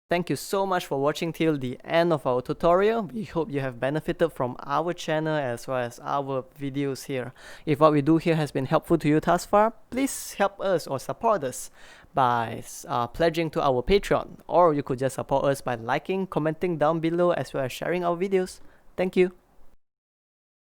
Thank you so much for watching till the end of our tutorial. We hope you have benefited from our channel as well as our videos here. If what we do here has been helpful to you thus far, please help us or support us by pledging to our Patreon, or you could just support us by liking, commenting down below as well as sharing our videos. Thank you.